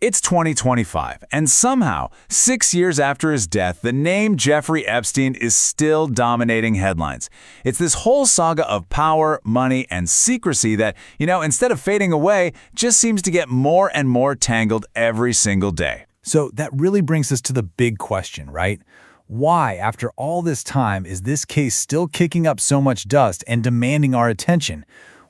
It's 2025, and somehow, 6 years after his death, the name Jeffrey Epstein is still dominating headlines. It's this whole saga of power, money, and secrecy that, instead of fading away, just seems to get more and more tangled every single day. So that really brings us to the big question, right? Why, after all this time, is this case still kicking up so much dust and demanding our attention?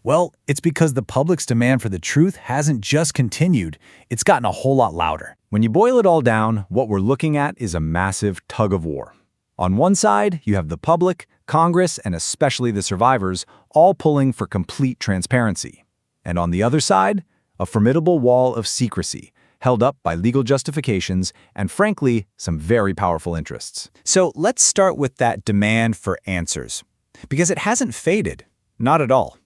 Well, it's because the public's demand for the truth hasn't just continued, it's gotten a whole lot louder. When you boil it all down, what we're looking at is a massive tug of war. On one side, you have the public, Congress, and especially the survivors, all pulling for complete transparency. And on the other side, a formidable wall of secrecy, held up by legal justifications and, frankly, some very powerful interests. So let's start with that demand for answers, because it hasn't faded, not at all.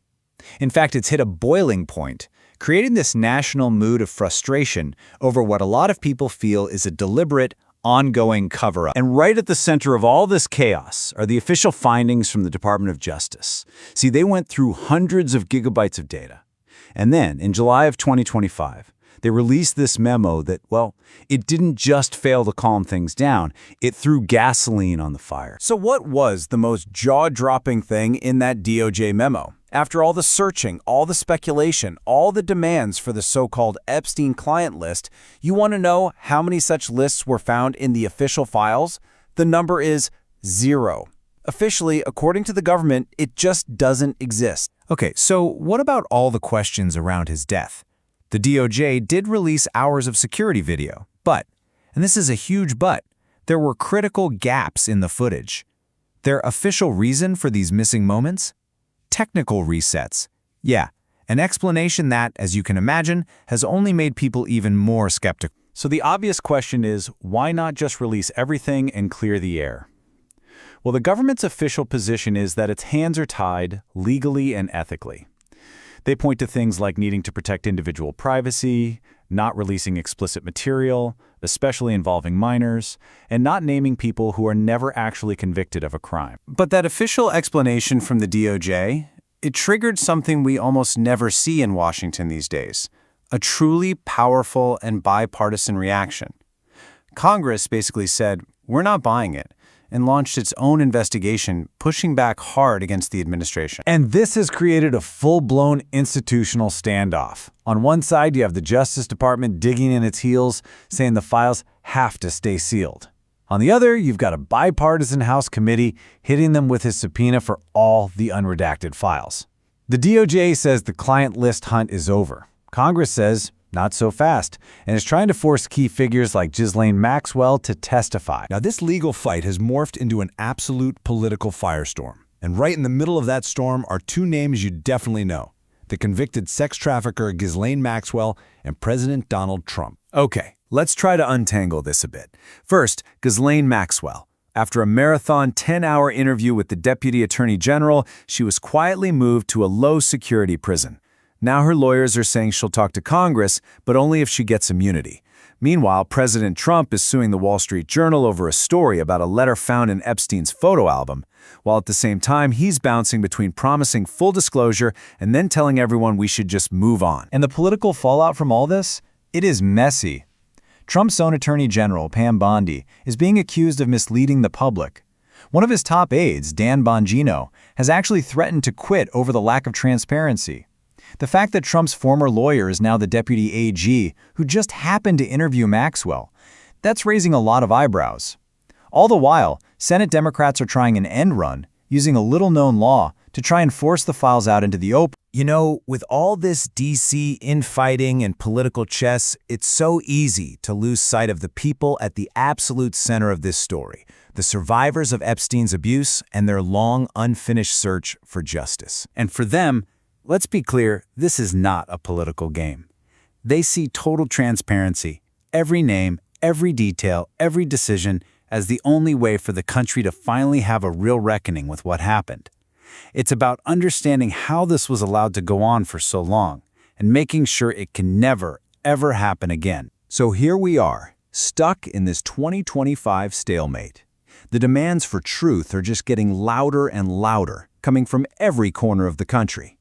In fact, it's hit a boiling point, creating this national mood of frustration over what a lot of people feel is a deliberate, ongoing cover-up. And right at the center of all this chaos are the official findings from the Department of Justice. See, they went through hundreds of gigabytes of data. And then, in July of 2025, they released this memo that, well, it didn't just fail to calm things down, it threw gasoline on the fire. So what was the most jaw-dropping thing in that DOJ memo? After all the searching, all the speculation, all the demands for the so-called Epstein client list, you want to know how many such lists were found in the official files? The number is 0. Officially, according to the government, it just doesn't exist. Okay, so what about all the questions around his death? The DOJ did release hours of security video, but, and this is a huge but, there were critical gaps in the footage. Their official reason for these missing moments? Technical resets. Yeah, an explanation that, as you can imagine, has only made people even more skeptical. So the obvious question is, why not just release everything and clear the air? Well, the government's official position is that its hands are tied legally and ethically. They point to things like needing to protect individual privacy, not releasing explicit material, especially involving minors, and not naming people who are never actually convicted of a crime. But that official explanation from the DOJ, it triggered something we almost never see in Washington these days, a truly powerful and bipartisan reaction. Congress basically said, we're not buying it, and launched its own investigation, pushing back hard against the administration. And this has created a full-blown institutional standoff. On one side, you have the Justice Department digging in its heels, saying the files have to stay sealed. On the other, you've got a bipartisan House committee hitting them with his subpoena for all the unredacted files. The DOJ says the client list hunt is over. Congress says, not so fast, and is trying to force key figures like Ghislaine Maxwell to testify. Now, this legal fight has morphed into an absolute political firestorm. And right in the middle of that storm are two names you definitely know: the convicted sex trafficker Ghislaine Maxwell and President Donald Trump. Okay, let's try to untangle this a bit. First, Ghislaine Maxwell. After a marathon 10-hour interview with the Deputy Attorney General, she was quietly moved to a low-security prison. Now her lawyers are saying she'll talk to Congress, but only if she gets immunity. Meanwhile, President Trump is suing the Wall Street Journal over a story about a letter found in Epstein's photo album, while at the same time he's bouncing between promising full disclosure and then telling everyone we should just move on. And the political fallout from all this? It is messy. Trump's own Attorney General, Pam Bondi, is being accused of misleading the public. One of his top aides, Dan Bongino, has actually threatened to quit over the lack of transparency. The fact that Trump's former lawyer is now the deputy AG, who just happened to interview Maxwell, that's raising a lot of eyebrows. All the while, Senate Democrats are trying an end run, using a little-known law to try and force the files out into the open. You know, with all this DC infighting and political chess, it's so easy to lose sight of the people at the absolute center of this story, the survivors of Epstein's abuse and their long, unfinished search for justice. And for them, let's be clear, this is not a political game. They see total transparency, every name, every detail, every decision, as the only way for the country to finally have a real reckoning with what happened. It's about understanding how this was allowed to go on for so long and making sure it can never, ever happen again. So here we are, stuck in this 2025 stalemate. The demands for truth are just getting louder and louder, coming from every corner of the country.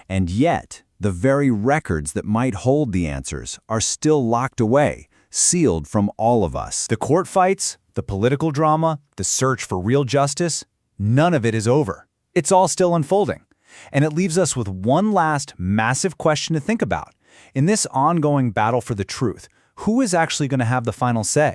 And yet, The very records that might hold the answers are still locked away, sealed from all of us. The court fights, the political drama, the search for real justice, none of it is over. It's all still unfolding. And it leaves us with one last massive question to think about. In this ongoing battle for the truth, who is actually going to have the final say?